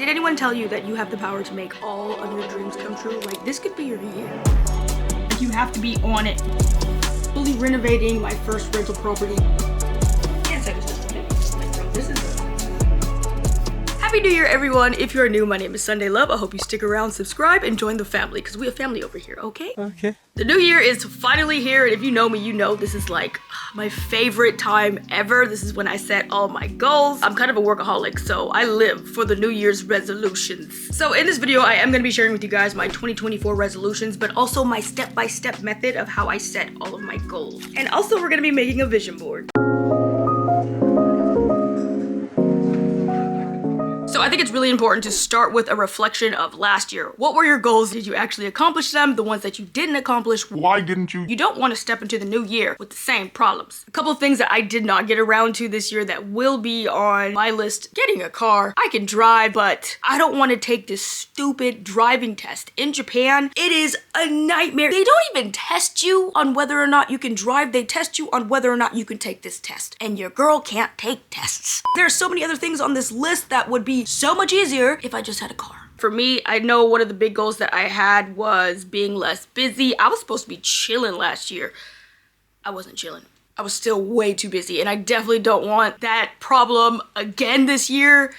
Did anyone tell you that you have the power to make all of your dreams come true? Like, this could be your year. You have to be on it. Fully renovating my first rental property. Can't say it's just a minute. This is Happy New Year, everyone. If you're new, my name is Sunday Love. I hope you stick around, subscribe, and join the family, because we have family over here, okay? Okay. The new year is finally here, and if you know me, you know this is like my favorite time ever. This is when I set all my goals. I'm kind of a workaholic, so I live for the New Year's resolutions. So in this video, I am going to be sharing with you guys my 2024 resolutions, but also my step-by-step method of how I set all of my goals. And also, we're going to be making a vision board. So I think it's really important to start with a reflection of last year. What were your goals? Did you actually accomplish them? The ones that you didn't accomplish, why didn't you? You don't want to step into the new year with the same problems. A couple of things that I did not get around to this year that will be on my list. Getting a car. I can drive, but I don't want to take this stupid driving test. In Japan, it is a nightmare. They don't even test you on whether or not you can drive. They test you on whether or not you can take this test. And your girl can't take tests. There are so many other things on this list that would be so much easier if I just had a car. For me, I know one of the big goals that I had was being less busy. I was supposed to be chilling last year. I wasn't chilling. I was still way too busy, and I definitely don't want that problem again this year.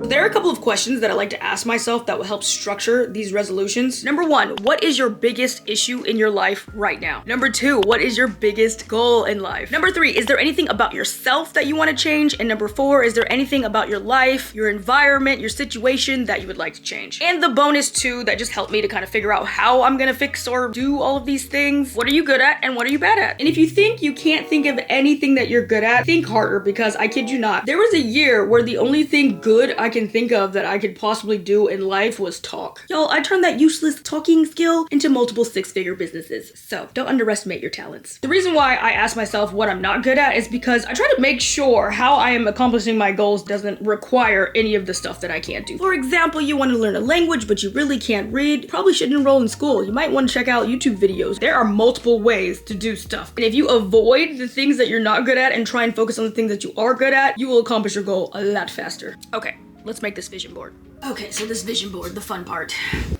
There are a couple of questions that I like to ask myself that will help structure these resolutions. Number one, what is your biggest issue in your life right now? Number two, what is your biggest goal in life? Number three, is there anything about yourself that you want to change? And number four, is there anything about your life, your environment, your situation that you would like to change? And the bonus two that just helped me to kind of figure out how I'm gonna fix or do all of these things. What are you good at and what are you bad at? And if you think you can't think of anything that you're good at, think harder, because I kid you not, there was a year where the only thing good I can think of that I could possibly do in life was talk. Y'all, I turned that useless talking skill into multiple six-figure businesses, so don't underestimate your talents. The reason why I ask myself what I'm not good at is because I try to make sure how I am accomplishing my goals doesn't require any of the stuff that I can't do. For example, you want to learn a language, but you really can't read. You probably shouldn't enroll in school. You might want to check out YouTube videos. There are multiple ways to do stuff. And if you avoid the things that you're not good at and try and focus on the things that you are good at, you will accomplish your goal a lot faster. Okay. Let's make this vision board. Okay, so this vision board, the fun part.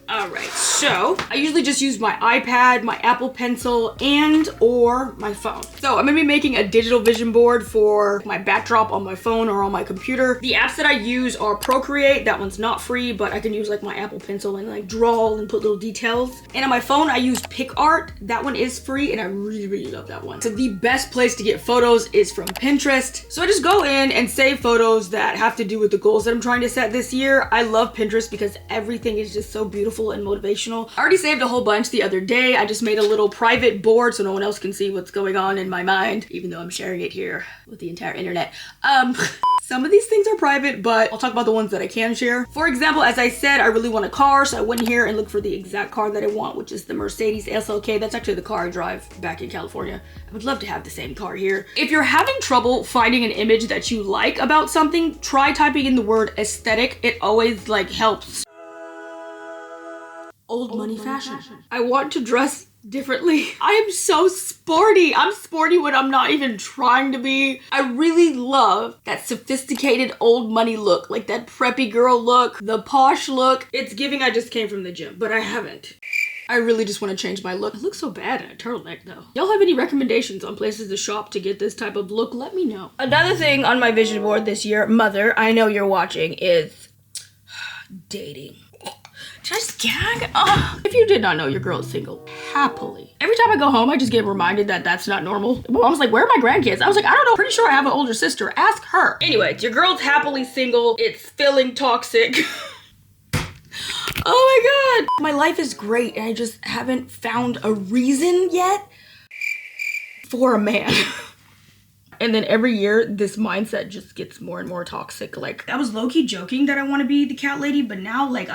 All right, so I usually just use my iPad, my Apple Pencil, and or my phone. So I'm gonna be making a digital vision board for my backdrop on my phone or on my computer. The apps that I use are PROCREATE. That one's not free, but I can use like my Apple Pencil and like draw and put little details. And on my phone, I use PICART. That one is free, and I really, really love that one. So the best place to get photos is from Pinterest. So I just go in and save photos that have to do with the goals that I'm trying to set this year. I love Pinterest because everything is just so beautiful and motivational. I already saved a whole bunch the other day. I just made a little private board so no one else can see what's going on in my mind, even though I'm sharing it here with the entire internet. Some of these things are private, but I'll talk about the ones that I can share. For example, as I said, I really want a car, so I went here and looked for the exact car that I want, which is the Mercedes SLK. That's actually the car I drive back in California. I would love to have the same car here. If you're having trouble finding an image that you like about something, try typing in the word aesthetic. It always like helps. Old money fashion. I want to dress differently. I am so sporty. I'm sporty when I'm not even trying to be. I really love that sophisticated old money look, like that preppy girl look, the posh look. It's giving I just came from the gym, but I haven't. I really just want to change my look. I look so bad in a turtleneck though. Y'all have any recommendations on places to shop to get this type of look? Let me know. Another thing on my vision board this year, mother, I know you're watching, is dating. Did I just gag? If you did not know, your girl is single. Happily. Every time I go home, I just get reminded that that's not normal. My mom's like, where are my grandkids? I was like, I don't know. Pretty sure I have an older sister. Ask her. Anyway, your girl's happily single. It's feeling toxic. Oh my God. My life is great, and I just haven't found a reason yet for a man. And then every year, this mindset just gets more and more toxic. Like, I was low-key joking that I want to be the cat lady, but now, like,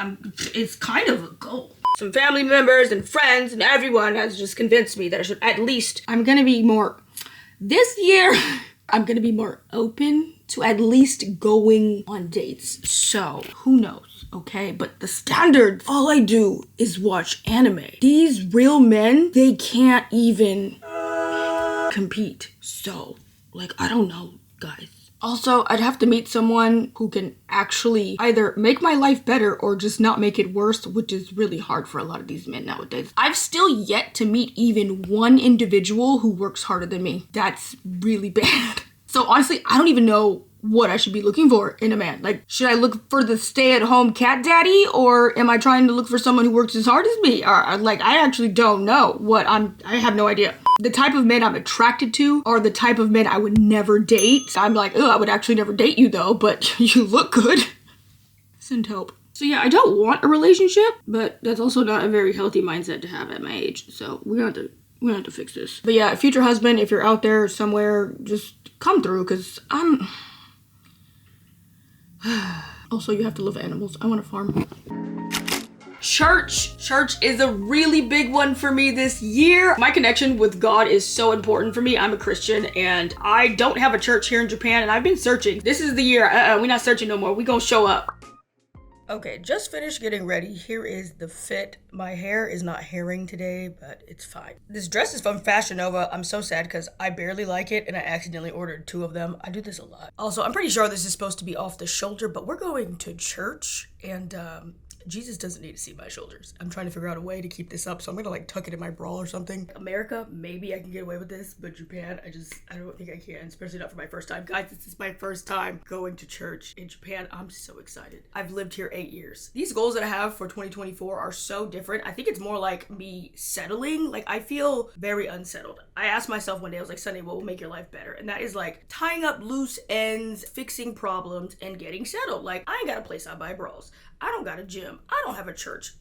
it's kind of a goal. Some family members and friends and everyone has just convinced me that I should at least, this year, I'm gonna be more open to at least going on dates. So, who knows, okay? But the standard, all I do is watch anime. These real men, they can't even compete. So, like, I don't know, guys. Also, I'd have to meet someone who can actually either make my life better or just not make it worse, which is really hard for a lot of these men nowadays. I've still yet to meet even one individual who works harder than me. That's really bad. So honestly, I don't even know what I should be looking for in a man. Like, should I look for the stay-at-home cat daddy, or am I trying to look for someone who works as hard as me? Or like, I actually don't know I have no idea. The type of men I'm attracted to are the type of men I would never date. I'm like, oh, I would actually never date you though, but you look good. Send help. So yeah, I don't want a relationship, but that's also not a very healthy mindset to have at my age. So we're gonna have to fix this. But yeah, future husband, if you're out there somewhere, just come through, because I'm... Also, you have to love animals. I want to farm. Church is a really big one for me this year. My connection with God is so important for me. I'm a Christian and I don't have a church here in Japan, and I've been searching. This is the year. We're not searching no more. We gonna show up. Okay, just finished getting ready. Here is the fit. My hair is not herring today, but it's fine. This dress is from Fashion Nova. I'm so sad because I barely like it and I accidentally ordered 2 of them. I do this a lot. Also, I'm pretty sure this is supposed to be off the shoulder, but we're going to church and Jesus doesn't need to see my shoulders. I'm trying to figure out a way to keep this up, so I'm gonna like tuck it in my bra or something. America, maybe I can get away with this, but Japan, I don't think I can, especially not for my first time. Guys, this is my first time going to church in Japan. I'm so excited. I've lived here 8 years. These goals that I have for 2024 are so different. I think it's more like me settling. Like, I feel very unsettled. I asked myself one day, I was like, Sunday, what will make your life better? And that is like tying up loose ends, fixing problems, and getting settled. Like, I ain't got a place I buy bras. I don't got a gym. I don't have a church.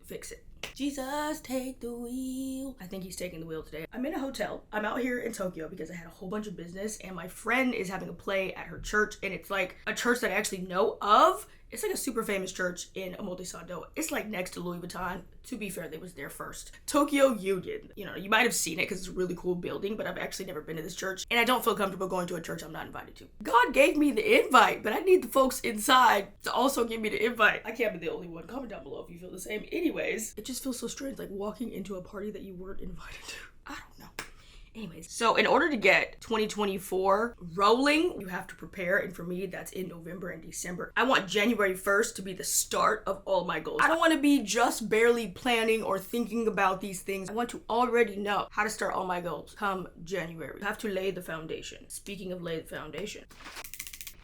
Fix it. Jesus, take the wheel. I think he's taking the wheel today. I'm in a hotel. I'm out here in Tokyo because I had a whole bunch of business, and my friend is having a play at her church, and it's like a church that I actually know of. It's like a super famous church in Omotesando. It's like next to Louis Vuitton. To be fair, they was there first. Tokyo Union. You know, you might have seen it because it's a really cool building, but I've actually never been to this church, and I don't feel comfortable going to a church I'm not invited to. God gave me the invite, but I need the folks inside to also give me the invite. I can't be the only one. Comment down below if you feel the same. Anyways, it just feels so strange, like walking into a party that you weren't invited to. I don't know. Anyways, so in order to get 2024 rolling, you have to prepare, and for me, that's in November and December. I want January 1st to be the start of all my goals. I don't want to be just barely planning or thinking about these things. I want to already know how to start all my goals come January. You have to lay the foundation. Speaking of lay the foundation,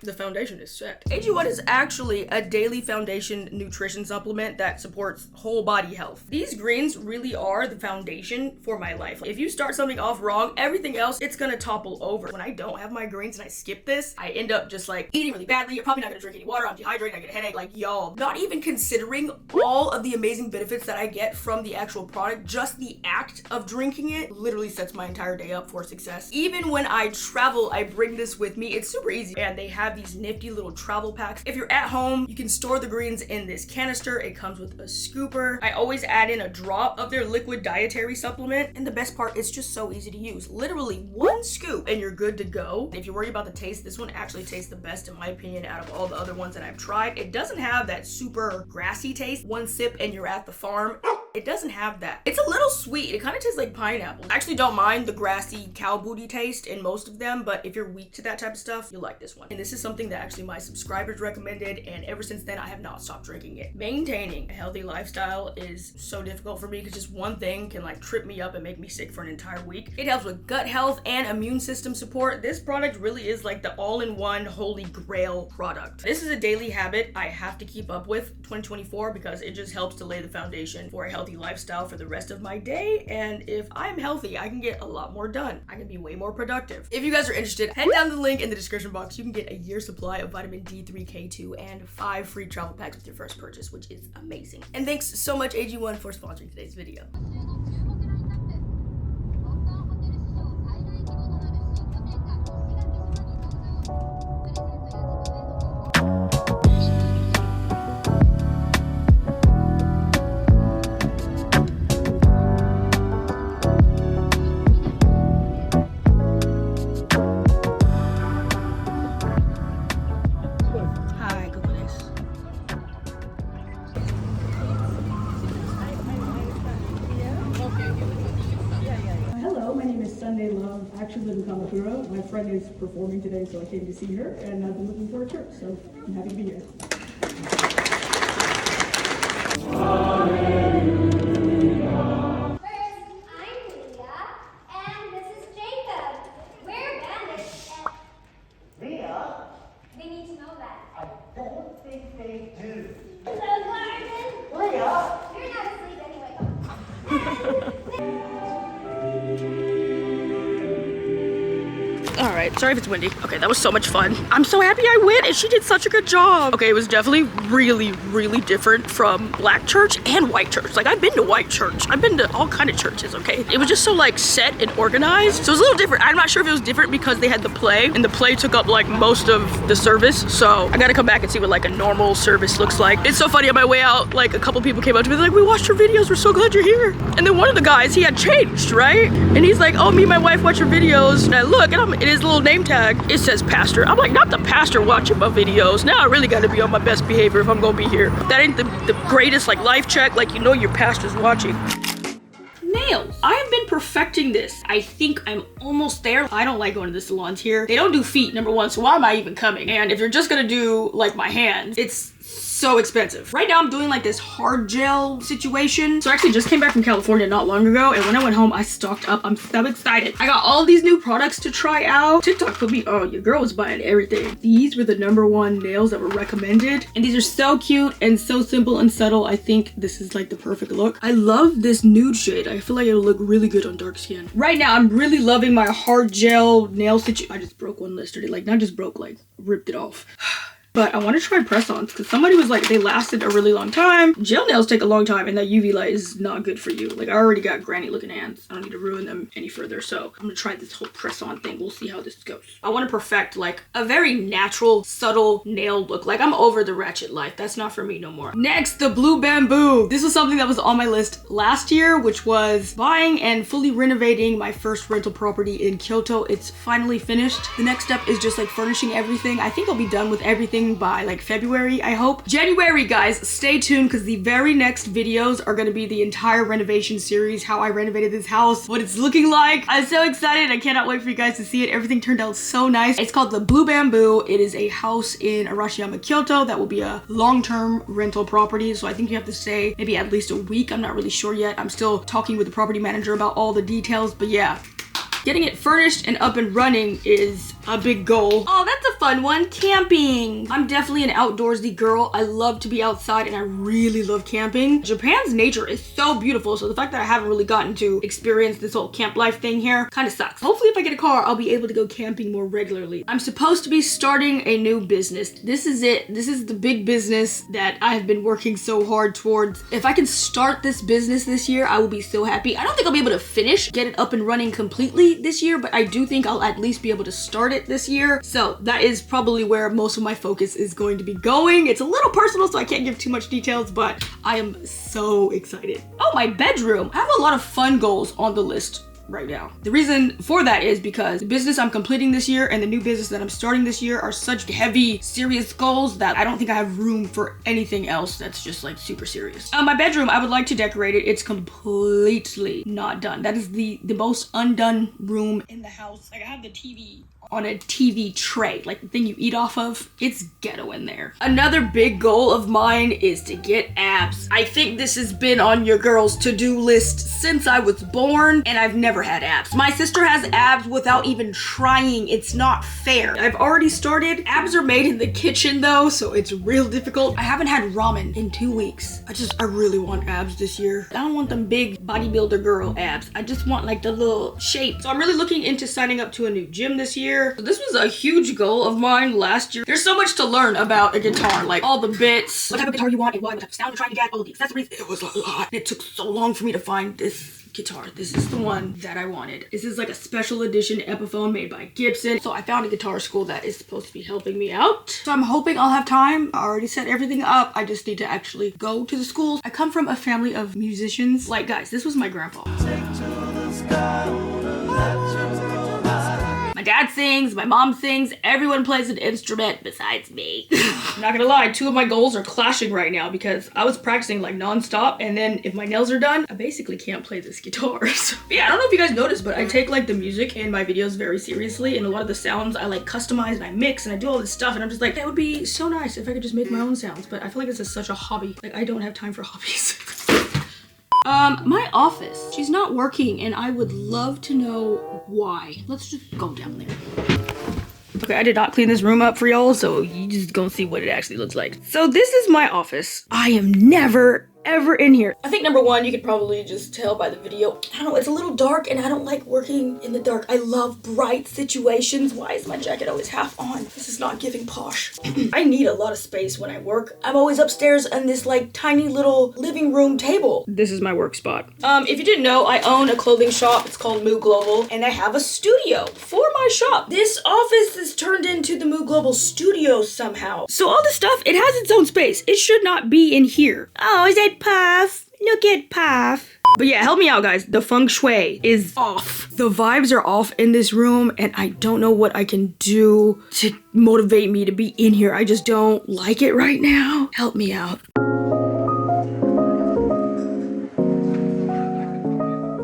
the foundation is set. AG1 is actually a daily foundation nutrition supplement that supports whole body health. These greens really are the foundation for my life. If you start something off wrong, everything else, it's gonna topple over. When I don't have my greens and I skip this, I end up just like eating really badly. You're probably not gonna drink any water. I'm dehydrated. I get a headache. Like, y'all, not even considering all of the amazing benefits that I get from the actual product, just the act of drinking it literally sets my entire day up for success. Even when I travel, I bring this with me. It's super easy, and they have these nifty little travel packs. If you're at home, you can store the greens in this canister. It comes with a scooper. I always add in a drop of their liquid dietary supplement, and the best part, it's just so easy to use. Literally 1 scoop and you're good to go. If you're worried about the taste, this one actually tastes the best in my opinion out of all the other ones that I've tried. It doesn't have that super grassy taste. 1 sip and you're at the farm. It doesn't have that. It's a little sweet. It kind of tastes like pineapple. I actually don't mind the grassy cow booty taste in most of them, but if you're weak to that type of stuff, you'll like this one. And this is something that actually my subscribers recommended, and ever since then, I have not stopped drinking it. Maintaining a healthy lifestyle is so difficult for me because just one thing can like trip me up and make me sick for an entire week. It helps with gut health and immune system support. This product really is like the all-in-one holy grail product. This is a daily habit I have to keep up with 2024 because it just helps to lay the foundation for a healthy lifestyle for the rest of my day. And if I'm healthy, I can get a lot more done. I can be way more productive. If you guys are interested, head down the link in the description box. You can get a year's supply of vitamin D3, K2, and 5 free travel packs with your first purchase, which is amazing. And thanks so much AG1 for sponsoring today's video. actually live in Kamakura. My friend is performing today, so I came to see her, and I've been looking forward to her, so I'm happy to be here. Alright, sorry if it's windy. Okay, that was so much fun. I'm so happy I went and she did such a good job. Okay, it was definitely really different from black church and white church. Like, I've been to white church. I've been to all kind of churches, okay? It was just so like set and organized. So it was a little different. I'm not sure if it was different because they had the play and the play took up like most of the service. So I gotta come back and see what like a normal service looks like. It's so funny, on my way out, like a couple people came up to me like, we watched your videos, we're so glad you're here. And then one of the guys, he had changed, right? And he's like, oh, me and my wife watch your videos. And I look and in his little name tag, it says pastor. I'm like, not the pastor watching my videos. Now I really gotta be on my best behavior if I'm gonna be here. That ain't the greatest like life check, like you know your pastor's watching. Nails. I have been perfecting this. I think I'm almost there. I don't like going to the salons here. They don't do feet, number one, so why am I even coming? And if you're just gonna do like my hands, it's so expensive. Right now I'm doing like this hard gel situation. So I actually just came back from California not long ago, and when I went home I stocked up. I'm so excited. I got all these new products to try out. TikTok put me, oh, your girl was buying everything. These were the #1 nails that were recommended, and these are so cute and so simple and subtle. I think this is like the perfect look. I love this nude shade. I feel like it'll look really good on dark skin. Right now I'm really loving my hard gel nail situation. I just broke one yesterday, like not just broke, like ripped it off. But I want to try press-ons because somebody was like, they lasted a really long time. Gel nails take a long time and that UV light is not good for you. Like, I already got granny looking hands. I don't need to ruin them any further. So I'm gonna try this whole press-on thing. We'll see how this goes. I want to perfect like a very natural, subtle nail look. Like, I'm over the ratchet life. That's not for me no more. Next, the blue bamboo. This was something that was on my list last year, which was buying and fully renovating my first rental property in Kyoto. It's finally finished. The next step is just like furnishing everything. I think I'll be done with everything by like February, I hope. January, guys, stay tuned because the very next videos are going to be the entire renovation series, how I renovated this house, what it's looking like. I'm so excited. I cannot wait for you guys to see it. Everything turned out so nice. It's called the Blue Bamboo. It is a house in Arashiyama, Kyoto that will be a long-term rental property. So I think you have to stay maybe at least a week. I'm not really sure yet. I'm still talking with the property manager about all the details, but yeah. Getting it furnished and up and running is a big goal. Oh, that's a fun one. Camping. I'm definitely an outdoorsy girl. I love to be outside and I really love camping. Japan's nature is so beautiful, so the fact that I haven't really gotten to experience this whole camp life thing here kind of sucks. Hopefully if I get a car, I'll be able to go camping more regularly. I'm supposed to be starting a new business. This is it. This is the big business that I have been working so hard towards. If I can start this business this year, I will be so happy. I don't think I'll be able to get it up and running completely this year, but I do think I'll at least be able to start it this year. So that is probably where most of my focus is going to be going. It's a little personal, so I can't give too much details, but I am so excited. Oh, my bedroom. I have a lot of fun goals on the list right now. The reason for that is because the business I'm completing this year and the new business that I'm starting this year are such heavy, serious goals that I don't think I have room for anything else that's just like super serious. My bedroom, I would like to decorate it. It's completely not done. That is the most undone room in the house. Like, I have the TV on a TV tray, like the thing you eat off of. It's ghetto in there. Another big goal of mine is to get abs. I think this has been on your girl's to-do list since I was born, and I've never had abs. My sister has abs without even trying. It's not fair. I've already started. Abs are made in the kitchen though, so it's real difficult. I haven't had ramen in 2 weeks. I really want abs this year. I don't want them big bodybuilder girl abs. I just want like the little shape. So I'm really looking into signing up to a new gym this year. So this was a huge goal of mine last year. There's so much to learn about a guitar, like all the bits, what type of guitar you want, and what type of sound you're trying to get, all the accessories. It was a lot. It took so long for me to find this guitar. This is the one that I wanted. This is like a special edition Epiphone made by Gibson. So I found a guitar school that is supposed to be helping me out. So I'm hoping I'll have time. I already set everything up. I just need to actually go to the schools. I come from a family of musicians. Like, guys, this was my grandpa. My dad sings, my mom sings, everyone plays an instrument besides me. I'm not gonna lie, two of my goals are clashing right now because I was practicing like non-stop, and then if my nails are done, I basically can't play this guitar. So, yeah, I don't know if you guys noticed, but I take like the music in my videos very seriously, and a lot of the sounds I like customize and I mix and I do all this stuff, and I'm just like, that would be so nice if I could just make my own sounds, but I feel like this is such a hobby. Like, I don't have time for hobbies. My office. She's not working, and I would love to know why. Let's just go down there. Okay, I did not clean this room up for y'all, so you just gonna see what it actually looks like. So this is my office. I am never ever in here. I think number one, you could probably just tell by the video. I don't know, it's a little dark and I don't like working in the dark. I love bright situations. Why is my jacket always half on? This is not giving posh. I need a lot of space when I work. I'm always upstairs on this like tiny little living room table. This is my work spot. If you didn't know, I own a clothing shop. It's called Moo Global, and I have a studio for my shop. This office is turned into the Moo Global studio somehow. So all this stuff, it has its own space. It should not be in here. Oh, is that Puff? Look at Puff. But yeah, help me out, guys. The feng shui is off. The vibes are off in this room, and I don't know what I can do to motivate me to be in here. I just don't like it right now. Help me out.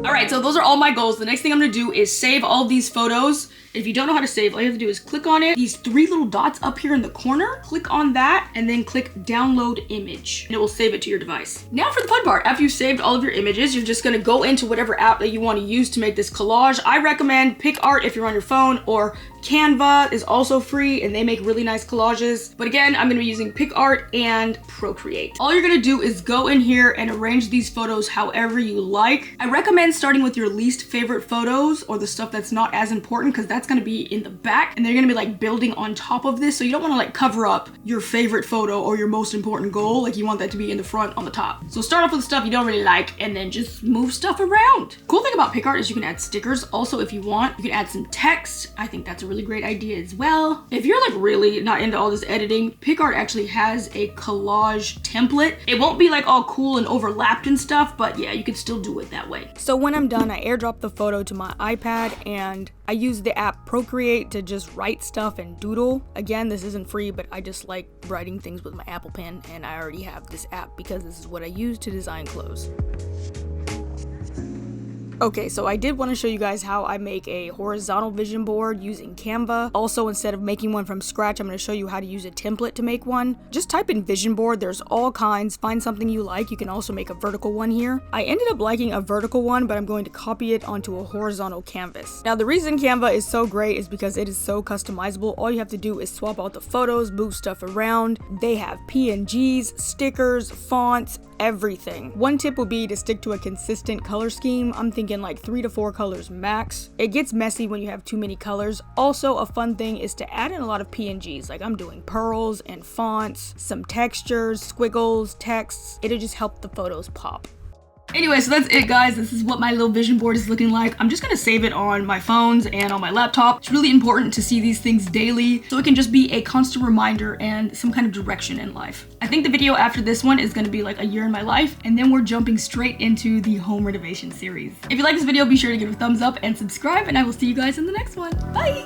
Alright, so those are all my goals. The next thing I'm gonna do is save all of these photos. If you don't know how to save, all you have to do is click on it. These three little dots up here in the corner, click on that, and then click download image, and it will save it to your device. Now for the fun part. After you've saved all of your images, you're just gonna go into whatever app that you want to use to make this collage. I recommend PICART if you're on your phone, or Canva is also free, and they make really nice collages. But again, I'm gonna be using PICART and PROCREATE. All you're gonna do is go in here and arrange these photos however you like. I recommend starting with your least favorite photos, or the stuff that's not as important, because that's gonna be in the back, and they're gonna be like building on top of this, so you don't want to like cover up your favorite photo or your most important goal. Like, you want that to be in the front on the top. So start off with stuff you don't really like, and then just move stuff around. Cool thing about PICART is you can add stickers. Also, if you want, you can add some text. I think that's a really great idea as well. If you're like really not into all this editing, PICART actually has a collage template. It won't be like all cool and overlapped and stuff, but yeah, you could still do it that way. So when I'm done, I airdrop the photo to my iPad, and I use the app PROCREATE to just write stuff and doodle. Again, this isn't free, but I just like writing things with my Apple Pen, and I already have this app because this is what I use to design clothes. Okay, so I did want to show you guys how I make a horizontal vision board using Canva. Also, instead of making one from scratch, I'm going to show you how to use a template to make one. Just type in vision board. There's all kinds. Find something you like. You can also make a vertical one here. I ended up liking a vertical one, but I'm going to copy it onto a horizontal canvas. Now, the reason Canva is so great is because it is so customizable. All you have to do is swap out the photos, move stuff around. They have PNGs, stickers, fonts, everything. One tip would be to stick to a consistent color scheme. I'm thinking like 3 to 4 colors max. It gets messy when you have too many colors. Also, a fun thing is to add in a lot of PNGs. Like, I'm doing pearls and fonts, some textures, squiggles, texts. It'll just help the photos pop. Anyway, so that's it, guys. This is what my little vision board is looking like. I'm just gonna save it on my phones and on my laptop. It's really important to see these things daily, so it can just be a constant reminder and some kind of direction in life. I think the video after this one is gonna be like a year in my life, and then we're jumping straight into the home renovation series. If you like this video, be sure to give it a thumbs up and subscribe, and I will see you guys in the next one. Bye!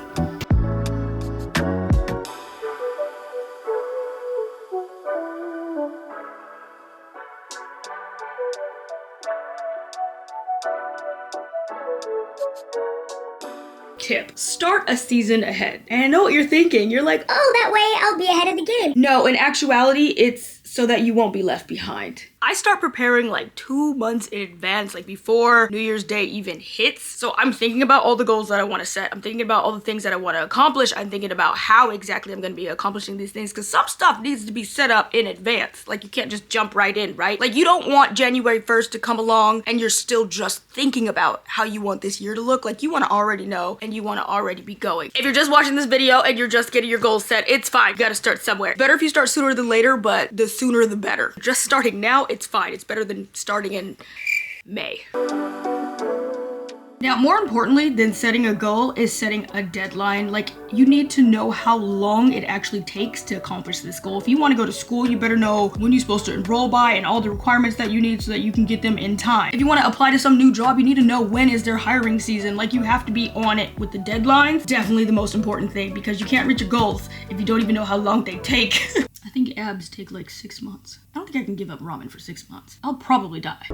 Tip: start a season ahead. And I know what you're thinking. You're like, oh, that way I'll be ahead of the game. no, in actuality, it's so that you won't be left behind. I start preparing like 2 months in advance, like before New Year's Day even hits. So I'm thinking about all the goals that I want to set. I'm thinking about all the things that I want to accomplish. I'm thinking about how exactly I'm going to be accomplishing these things, because some stuff needs to be set up in advance. Like, you can't just jump right in, right? Like, you don't want January 1st to come along and you're still just thinking about how you want this year to look. Like, you want to already know and you want to already be going. If you're just watching this video and you're just getting your goals set, it's fine. You got to start somewhere. Better if you start sooner than later, but the sooner the better. Just starting now, it's fine. It's better than starting in May. Now, more importantly than setting a goal is setting a deadline. Like, you need to know how long it actually takes to accomplish this goal. If you want to go to school, you better know when you're supposed to enroll by and all the requirements that you need so that you can get them in time. If you want to apply to some new job, you need to know when is their hiring season. Like, you have to be on it with the deadlines. Definitely the most important thing, because you can't reach your goals if you don't even know how long they take. I think abs take like 6 months. I don't think I can give up ramen for 6 months. I'll probably die.